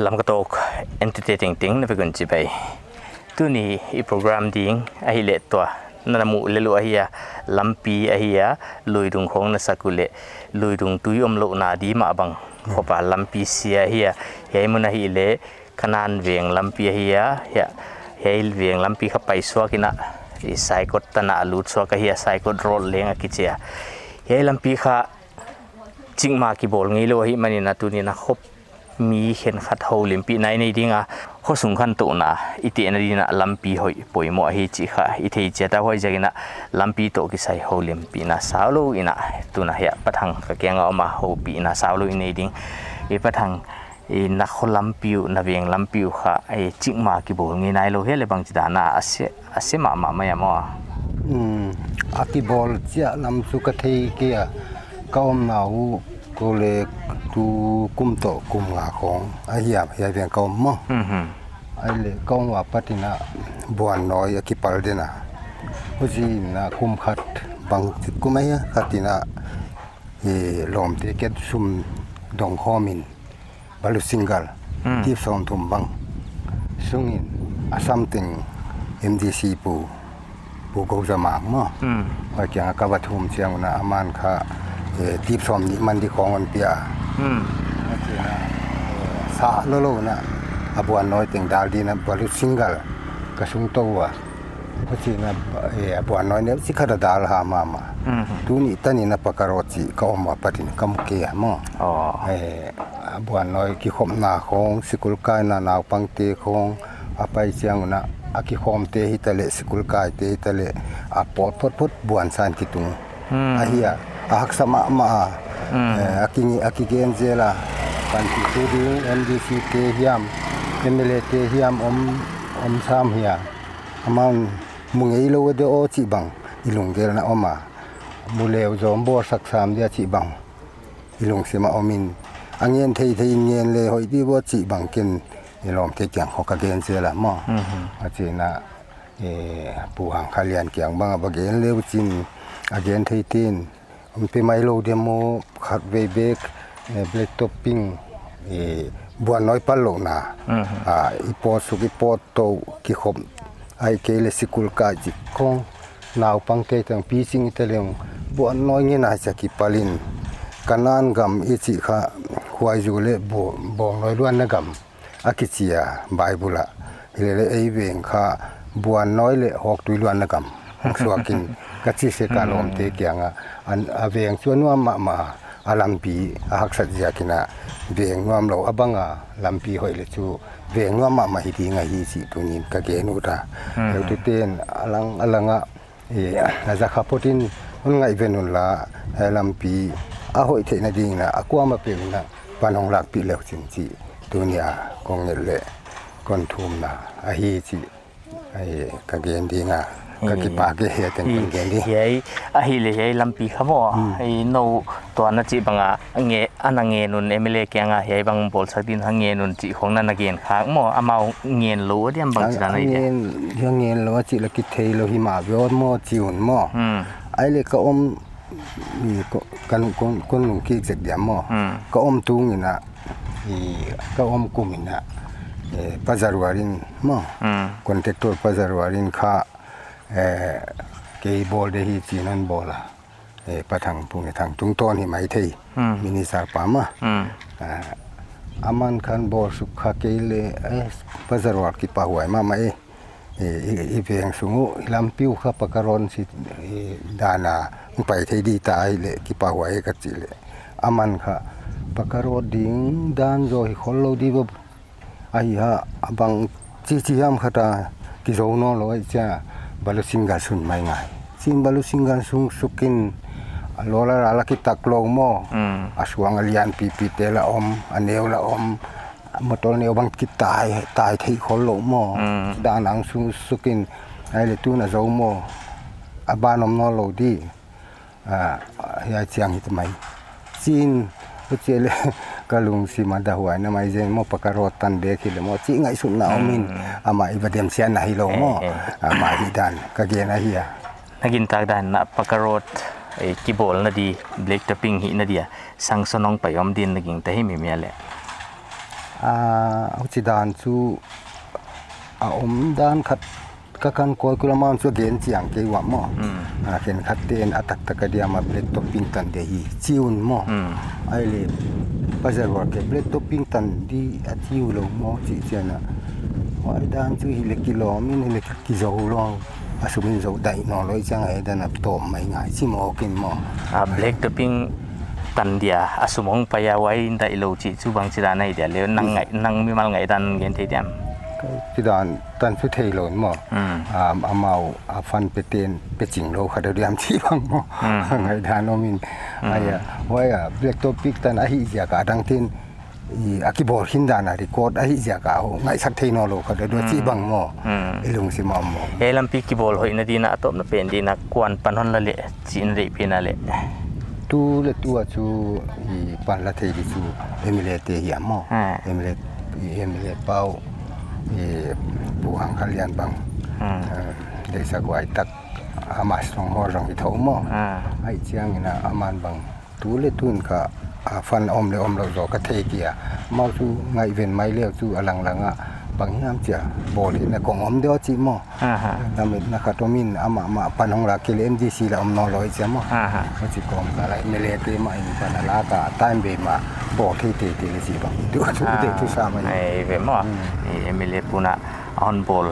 ลำกระตก entertaining ติ้งนะเพื่อนจีไปตัวนี้อีโปรแกรมดิ้งไอเล่ตัวนั่นมูเลลุไอเฮียลำปีไอเฮียลุยดุงของนัสกุเลลุยดุงตุยมโลนาดีมาบังขบลำปีเสียเฮียเฮียมันไอเล่ขนาดเวียงลำปีเฮียเฮียเวียงลำปีขับไปสัวกินะไซกดตนาลูดสัวก็เฮียไซกดโรลเลี้ยงกิเจียเฮียลำปีข้าจิงมากีบอลงี้เลยฮิมันนี่นะตัวนี้นะคบมีเห็นขัดหูลิมปีในดิ้งอ่ะข้อสำคัญตัวนะอีเตนดีนะลำปีหอยป่วยหมอฮิจิค่ะอีเทจิตาหอยจากินะลำปีโตกิใส่หูลิมปีนะสาวลูอินะตัวนะเฮียปะทังก็แกงเอามาหูปีนะสาวลูอินในดิ้งอีปะทังอีนักคนลำปีนับเวียงลำปีค่ะไอจิงมากีบอลงี้ในโลเฮเลยบางจิตานะอาเสมาไม่ยามอ่ะอากีบอลเจ้าลำสุกเทเกียก็มาหูก็เลยดูกุมโตกุมงาของไอ้เหี้ยเวียงก็มั่งไอ้เลยก็ว่าปฏิณะบัวน้อยอากีปาลเดนะผู้จีน่ะกุมขัดบางกุมไม่ฮะขัดน่ะลมที่เกิดซุ่มดงข้อมินบาลุสิงกัลที่ส่งทุ่มบังซุ่งอินอาซัมติง MDC ปูกูจะมากมั้งว่าเกี่ยงกับวัตถุมเชียงนะอามันค่ะทีบสอมนี่มันที่ของมันเปียสาโลโลนะอาบัวน้อยติงดาลดีนะบาลุสิงกัลกระสุงตัวเพราะฉะนั้นอาบัวน้อยเนี่ยสิขดาดาลหามาตัวนี้ตอนนี้นะปากการ์จีก็ออกมาปฏิกรรมเกียมั้งอาบัวน้อยกี่ขมนาของสกุลกายนานาปังเตของอาไปเชียงนะอากิขมเตหิตะเลสกุลกายเตหิตะเลอาปอดพดบัวนสันติตุงอาเฮียอาฮักสมามาอากิเกนเจล่าปันติตูดิ MDC เตฮิยมเอเมเลเตฮิยมอมซามเฮียอามันมุงเอโลเดโอจิบังอิลุงเกลนะอมามูเลวจอมบัวสักสามเดียจิบังอิลุงเสมาอมินอังเงินเทยเงินเลยหอยที่บัวจิบังกินลอมเทเกียงเขากระเด็นเสียละมั่งอาเจนะปูหางคาเลียนเกียงบางบางเกนเลวจินอาเกนเทยตินมันเป็นไมโลเดโมขัดเวเบกเบลท็อปปิ้งบัวน้อยปัลโลนาอีปอสุกิปอโตกิขบไอเกลสิกุลกาจิคงนาวปังเตตังปีซิงเตเลงบัวน้อยเงินอาจจะกิปาลินกันนานกำอีจิค่ะควายจูเลบัวน้อยล้วนนะกำอากิเซียไบเบิลละเลยไอเวงค่ะบัวน้อยเลยหอกตุยล้วนนะกำสวากินกัจจิเสกาลอมเตเกียงอันเวงชวนว่ามาอาลัมปีหักสัจจกินะเวงว่าเราอบังลัมปีหอยเลจูเวงว่ามาฮิดีไงฮิสิตุนินกะเกนุตาแล้วตุเตนอลังอาจะขับพดินมันไงเวนุนละลัมปีหอยเทนดิงนะกัวมาเป็นนะปานองหลักปีแล้วจริงๆตัวเนี้ยกงเงลเล่ก้นทุ่มนะฮิสิกะเกนดีงาก็คิดปากเฮียเป็นคนเก่งดีเฮียฮิเลเฮียลำปีครับว่าไอ้โนตัวนั้นจีบังเงอันเงนุนเอเมเลเกียงเฮียบังบอลสักดินเงนุนจีของนันเกียนข้างหม้ออามาเงนรู้ที่บังจีนั่นเองเงนรู้จีละกิเทโลหิมาวิโอหม้อจีอุ่นหม้อไอ้เล็กก็อมมีคนหนุ่มขี้เสกเดียมหม้อก็อมตุงนี่นะก็อมกุมินะปัจจารวารินหม้อคอนเทคตัวปัจจารวารินข้าเกย์บอลเดฮีจีนันบอลปะทังปุ่งทางจุงต้นหิมายเทยมินิสาปามาอามันคันบอลสุขเกย์เลปัจจารวากิปะหวยมาไม่อีเพียงสูงลำปิ้วข้าปะการอนสิดานาไปเทยดีตายเลกิปะหวยกัจจิเลอามันค่ะปะการอนดิ้งดานโจฮิคอลโลดีบไอ้ฮะบังจียามขตากิโซโนโลไอจ้าบาลุสิงกัลสุนไม่ง่ายสิงบาลุสิงกัลสุงสุกินโลลาลากิตักโลโมอาสวงอลียนปีเตละอมอันเนวละอมมาตอนเนวบังกิตายที่คนโลโมดานังสุงสุกินไอเลตูน่ะโซโมอบานอมโนโลดียาเชียงหิตไหมจีนก็เจเลกลุงสิมาดาหัวนะไม่เจนโมปการตันเด็กเลยโมจีไงสุนนาอมินอามาอีบเดมเซียนนะฮิโลโมอามาฮิดันก็เกนะเฮียนักกินตากดันนะปการ์กิโบลนาดีเบล็กตะปิงหินาดีสังสนองไปยอมดินนักกินแต่ให้มีเมียแหละ เอาจิดานจูอมดานขัดก็กันคอยกุลมามจูเกนเจียงเกว่าหม้อเห็นขัดเตียนอัตักตะกเดียมาเบลตปิ้งตันเดียจิวน์หม้อไอเลปัจจัยว่าเก็บเบลตปิ้งตันดีอาจิวลงหม้อจีเจนะว่าดานจูฮิเลกิโลมินฮิเลกิโซลองอาสุมินโซได้นอลอยจังไอ้ดานับโตไม่ง่ายชิมอกินหม้อเบลตปิ้งตันเดียอาสมองพยาไว้ได้โลจิจูบางจิดานในเดียแล้วนั่งมีมาไงดันเงินทีเดียมจิดานตันสุเทโลนหม้ออาเมาฟันเปเตียนเปจิงโลคาเดียมที่บางหม้อไงดานอมินไอ้ไว้เบลตปิ้งตันอาฮิเจียกาดังทินอากิบอลหินดานาริโกดอาฮิเจียกาไงสักเทนอโลคาเดียที่บางหม้อลุงสิมาหม้อลัมปีกิบอลหอยนาดีนะตบนับเป็นดีนักกวนปันฮอนละเละจีนเรปีนาเละตูเลตัวจูปันละเทดิจูเอมิเลเตียมอเอมิเลเป้าปูหังขลียนบังเดชกวายตักอามาสองหัวรองหิทมอไอเจียงนะอามันบังตูเลตุนก็ฟันอมเลอมเราโจกเทเกียมาจูไงเวนไม่เลี้ยวจูอลังลังอ่ะบางยามเจ้าบอลนะกองอมเดียวจีมอดามิดนะครับตัวมินอามาปันของเราเกลเอ็มดีซีละอมนอลอยเจ้ามอก็จีกองอะไรเมเลเตมาอินปันลากาตายเบมาบอลที่ตีตีเลยจีบังดูทุกเด็กทุกสามัญไอ้เบมาเอมิเลปุนะออนบอล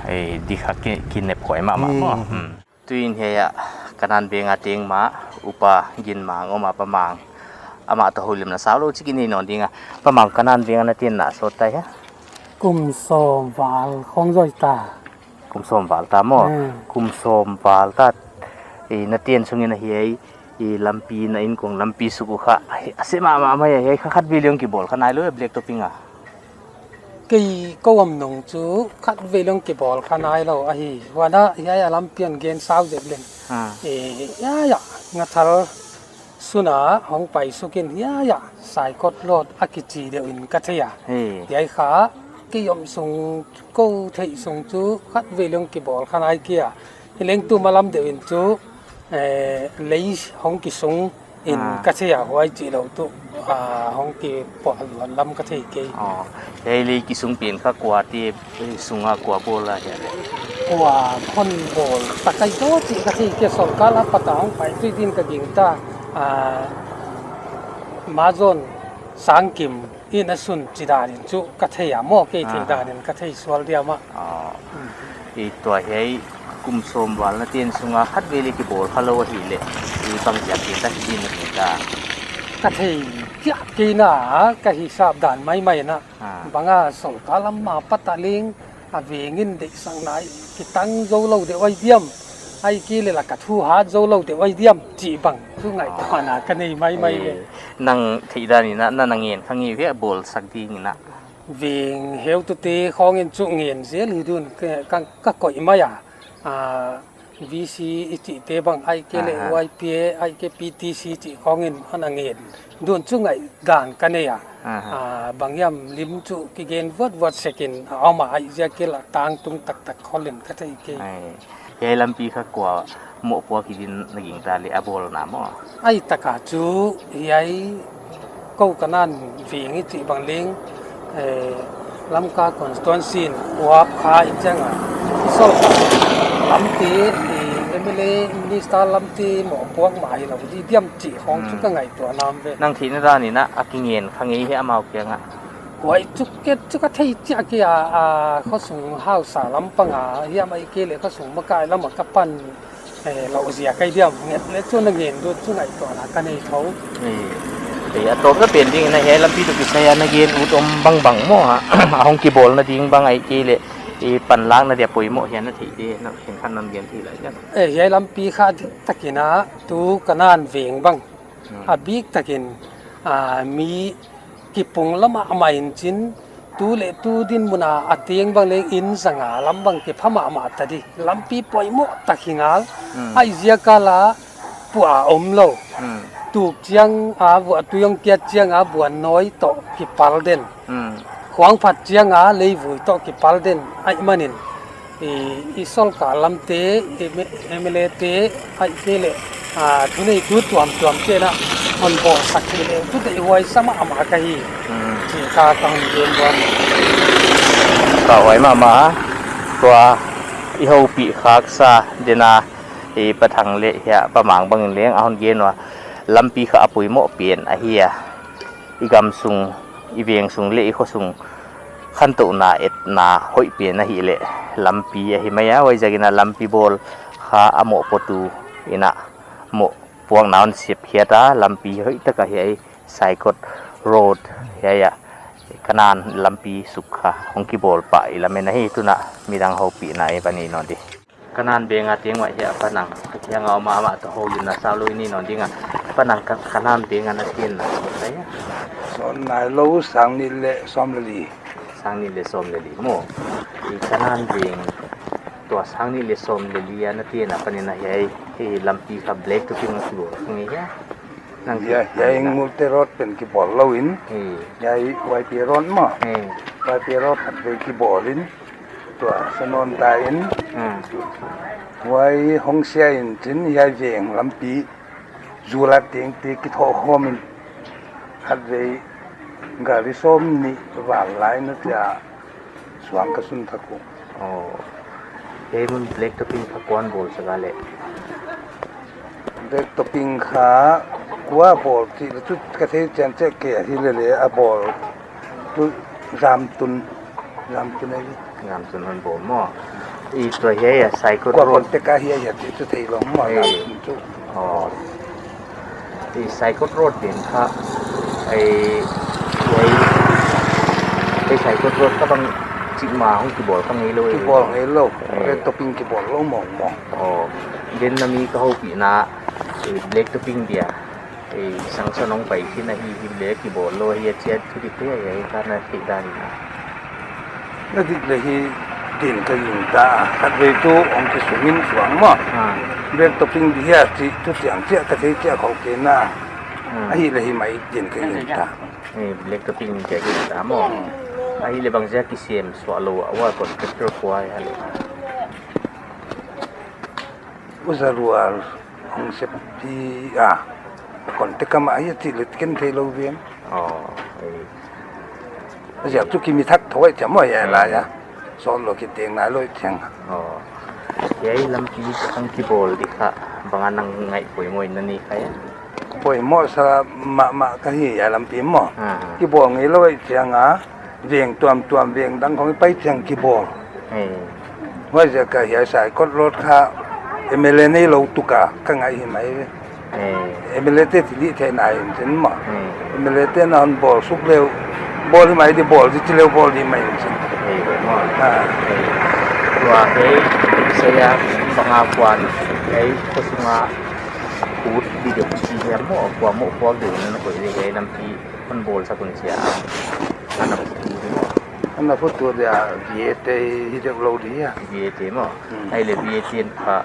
ไอ้ดิขักกินเน็บข่อยมาตุยนเฮียกันนันเบียงอาเตียงมาอุปายินมางอมาประมังอามาตะหุลิมนะสาวโลจิกินีนอนดิงะประมังกันนันเบียงนาเตียนนะสดใจฮะกุมโสมวาลของจอยตากุมโสมวาลตามอกุมโสมวาลตานาเตียนสุงินะเฮียลัมปีนะอินกงลัมปีสุกุขะเสมาเฮียขัดวิลเลียงกิบอลขนาดเลยเบลกตัวปิงอ่ะกี่ก็วำนงจูขัดวิลเลียงกิบอลขนาดเราไอ้วันนั้นเฮียลัมปีนเกนสาวเจ็บเลยยะงัดทาร์สุนาห้องไปสุกินยะสายกดโลดอากิจีเดียวอินกัทยาเฮียขากี่ยมส่งกู้เทส่งจูขัดวิลเลียงกิบอลขนาดเกียเลี้ยงตัวมาลำเดียวอินจูเลยห้องกิส่งอินกัทยาไว้จีเราตัวห้องกิปอดลำกัทยาเกี่ยเลยกิส่งเปลี่ยนข้ากว่าที่ส่งกว่าโบราณเฮียกว่าคนโบลตะไคร้โตจีกัทยาเกี่ยสองกาลปะตองไปที่ดินกระดิ่งตามาจนสังกิมอินสุนจิดานินจุกัทยาโมเกติดานินกัทยาสวลเดียมาตัวเฮยกุมโสมวาลนาเตียนสุงาขัดเวลิกิโบลฮัลโหลฮิเลบางอย่างที่ตัดสินนี่ก็กัทยากีน่ากะฮิสาบดานไม่นะบางสงกาลมาปัตตาลิงเวงินเด็กสังไหนกิตังโจโลเดวไอเดียมไอ้กี่เลยล่ะกัทูหาโจโลเดวไอเดียมจีบังทุกไงตอนน่ะกันนี่ไม่นั่งที่ด้านนี้นะนั่งเงียนข้างนี้เพื่อโบลสักทีนี่นะเวงเฮลตุเตของเงินจุเงินเสียหรือดุนก็ก่อยมาวีซีจิเตบังไอเกเลไวพีไอเกพีทีซีจิของเงินอันเงินดุนจุไงด่านกันเนี่ยบางยามลิมจุกิเกนวัดเซกินเอามาไอเจเกละต่างตุงตักคอลินก็ได้เกยายลำปีข้ากว่าหมกพวกกินนักยิงตาลีอาโบลน้ำอ่ะไอตะกาจูยายก็กันนั่นวิ่งจิบางเลี้ยงลำกาคอนสตวนซินวับขาอีกจังอ่ะโซ่ลำตีเอเมเลนิสตาลำตีหมกพวกหมายเราที่เดียมจีของทุกไงตัวน้ำเวนั่งที่นั่นด้านนี้นะอากิเงียนข้างนี้ให้อามาเกียงอ่ะไว้จุกเกตจุกที่จะเกียเขาส่งห้าวสาลำปังเฮียไม่เกลี่ยเขาส่งมะกายแล้วมากระปั้นเราเสียไกเดียมเงี้ยแล้วช่วงนั้นเงินดูช่วงไหนตัวนะกันในเขาตัวก็เป็นจริงนะเฮียลำปีตุกิสยานักเรียนอุดมบังมั่วฮะห้องกีบอลนะจริงบางไอเกลี่ยปั่นล้างนะเดี๋ยวปุ๋ยมั่วเฮียนาทีดีนะเห็นขั้นนั้นเรียนที่ไหนกันเฮียลำปีข้าตะกินะตูกันนั่นเวียงบังบิ๊กตะกินมีกิปุงละมาไม่จินตูเลตูดินมุนาอัตยังบางเลอินสังอาลำบางเก็บพม่ามาตัดดิลำปีปล่อยโมตะขิงาลไอเจียกาลาปัวอมโลตูเจียงบัวตุยงเกียเจียงบัวน้อยโตกิปัลเดนขวางผัดเจียงเลยวุยโตกิปัลเดนไอมันนินอีสอลกาลำเตเอเมเลเตไอเกเลทุนี่ตัวเจนะมันบอกสักทีเลยทุกที่ไว้สมาอามาไกจี กาตังเรียนว่า ต่อไว้มาตัวอีโฮปีคากซาเดนาปะทังเละเฮียประหมางบังเลี้ยงเอาเย็นว่าลำปีเขาอปุยโมเปลี่ยนไอเฮียอีกำซุงอีเวียงซุงเละอีเขาซุงขันตุนาเอ็ดนาหอยเปลี่ยนนะฮีเละลำปีไอเฮียมายาไว้จากินาลำปีบอลข้าอโมปตูอินะโมพวงนาวเสียบเฮียตาลำปีเฮ้ยตะกะเฮียไซกดโรดเฮียขนานลำปีสุขะของกีบอลปะอีละเมนะฮีตุนะมีดังเฮาปีนาเอปานีนอนดิขนานเบงอาเตียงว่าเฮียปะนังยังเอามาตะโฮอยู่นะซาลุยนี่นอนดิงะปะนังขนานเบงอานะเตียนนะไส ส่วนนายรู้สังนิเลซ้อมลี sang ni le som le li mo I kanan ding to sang ni le som le li na ti na panina yai he lampi ka black to ping ki bo ngi ya nang ยายงูเตรถเป็นกีบอลลวิน he ยายไวเปียร้อนมั้ง he ไวเปียร้อนเป็นกีบอลินตัวสนนตาอินไว้ห้องเสียอินจินยายเวียงลำปีจูรัดเตียงตีกิทอหอมินฮัดเวกาลิส้มนี่ว่าหลายนัดยาสว่างกระสุนตะกุ oh he mun black to ping ka kon bol sagale เด็กตปิงขาว่าบอลที่จุดกระเทยเจนเจเกียที่เลยอะบอลจุดรามตุนไอ้ ngam sun hon bo mo I to he ya sai ko กว่าคน ro เตกาเฮียอย่าติดจุดที่ลงมารามตุนจุด oh I sai ko ro din ka ai ai sai ko ro ka bangจิมาของกีบอลก็งี้เลย กีบอลไอ้โลกเด็กตปิงกีบอลโลกมอง oh din na mi ka ho pi na black to ping dia sang sa nong pai khi na hi black ki bol lo hi chet thu di te ai ka na ti dan na นั่นที่เลยที่ดินก็ยิงตาคัดเวทูองค์ที่สูงมินสวงมั้ง เด็กตปิงเดียที่ทุกอย่างเจ้ากระเทยเจ้าเขาเกณฑ์น่ะไอ้เลยไม่ดินก็ยิงตา black to ping je ki ta mo ai le bang ja ki sem swallow awa kon ketro kwai hale อุจารัวองเสพที่ก่อนที่กำไอ้ที่เล็กกันเทโลเวียน oh อยากทุกทีมีทักถอยจะไม่อะไรสอนเราคิดเองนายเลยเทียง oh yai lam pi ang ki bol di kha bangan nang ngai poi moi na ni kaya ป่วยหม้อสระมาก็เฮียลำปีหม้อกี่บ่องี้เลยเทียงเวียงตัวเวียงดังของไปเทียงกี่บ่อว่าจะก็เฮียสายก็รถค่าเอเมเลนี่เราตุกะก็ไงเห็นไหมเอเมเลเตที่ดีเท่าไหนเห็นมั้ยเอเมเลเตนั่นบอลสุกเร็วบอลที่ไหนที่บอลที่เร็วบอลที่ไม่เห็นว่าsaya pengakuan kesunga ut di de siya mo kwa de na ko ile nampi kon bol sa kun siya anak mo อันนั้นพูดตัวเดียวเบียเตที่เด็กเราดีอ่ะ BAT mo ai le BAT ka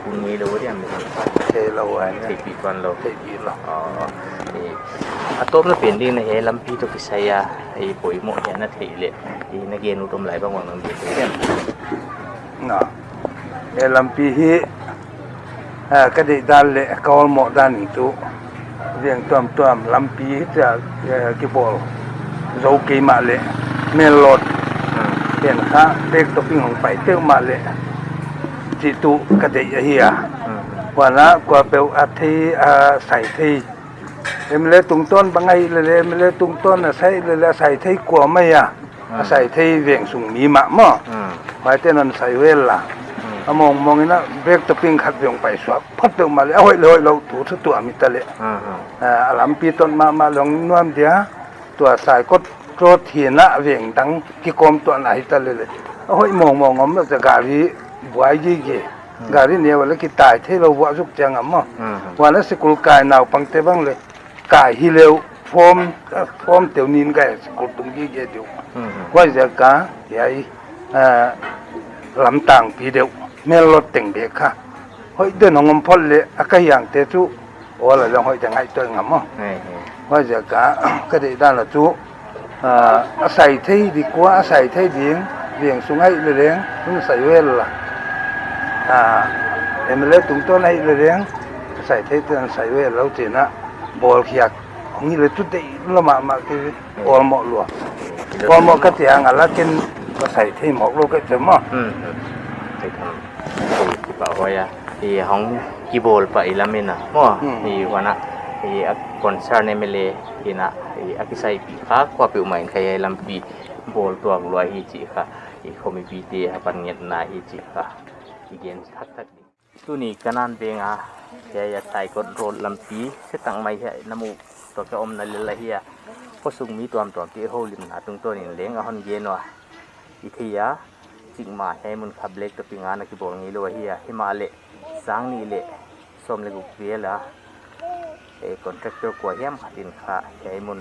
kun ni lo ri am เทเราไว้ ne pi kwan lo เทปีเรา atom na pending na he lampi to kisaya ai poi mo ya na theile na gen utom lai bang wang nam bi te น่ะเอลัมปีฮีก็ได้ดันเลยก็หมดดันอีกตัวเรียงตัวลัมปีจะกี่บอลเราเกี่ยมาเลยเมลอดเห็นฮะเด็กตัวปิ้งของไปเตี้ยมาเลยจิตุก็ได้เฮียวันละกว่าเปลอาทิใส่ทีเอ็มเลตุงต้นบางไงเลยเอ็มเลตุงต้นใส่เลยใส่ทีกว่าไม่ใส่ทีเวียงสูงมีมะมั้งหมายถึงนั้นใส่เวลล่ะมองนี่นะเบรกตะปิงขัดเวียงไปสวบพัดเดินมาเลยเอาไว้เลยเราถูทุกตัวมีตะเละลำปีต้นมาลองนวมเดียตัวสายก็โจทย์เทียนะเวียงดังที่กรมตัวไหนตะเลยเอาไว้มองมันจะการีบวยยี่เกการีเนี่ยวันละกี่ตายที่เราว่าสุกจังอ่ะมั้งวันละสกุลกายหนาวปังเตบังเลยกายฮิเลวฟอมเตียวนินกายสกุลตรงยี่เกเดียวว่าจะกาใหญ่ลำต่างปีเดียวเมื่อรถแต่งเบรกค่ะเฮ้ยเดินของงมพ่นเลยอะก็อย่างเตจูโอ้เราลองเฮ้ยจะไงตัวงามมั้งว่าจะกะก็ได้ด้านละจูอาศัยที่ดีกว่าอาศัยที่เลี้ยงสูงให้เลี้ยงต้องใส่เวลล่ะเอ็มเล่ตุ้งต้นให้เลี้ยงใส่ที่ต้นใส่เวลแล้วจีนะบอลเขียก ni le tu te lama ma ke ol mo lo ol mo ka ti ang ala ken ko sai thei mo lo ka che ma thì thằng thì bảo vậy à thì hóng kí bol pa ilamina mo thì wana thì concern emele thì na thì akisai pi kha kwa pe umain kaya lampi bol tuang lua hi chi kha thì khomi pi te hapan nget na hi chi kha igen thak thak tu ni kanan benga ya tai kon rol lampi setang mai he namu to ka om na le la hi posung mi tuam tuam ti ho lim na tung to ni leng a hon ge no ithia chingma he mun khablek to pinga na ki bol ngi lo hi himale sang ni le som le guk vela e contractor ko hem khatin kha he mun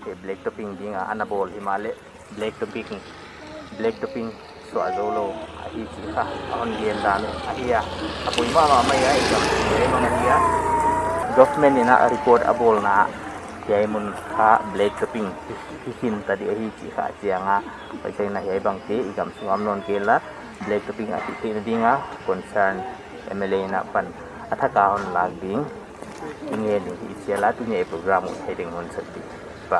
e black topping dinga anabol himale black topping so azolo hi chi kha on gen dan ahia apoi ma mai ai ka e ma ngia government ina report abol na yai mun kha black topping hin tadi hi chi kha chianga pai sai na yai bang te igam sungam non ke la black topping a ti na dinga concern MLA na pan athaka hon lag ding nge ni siala tu ne program thai ding hon sakti pa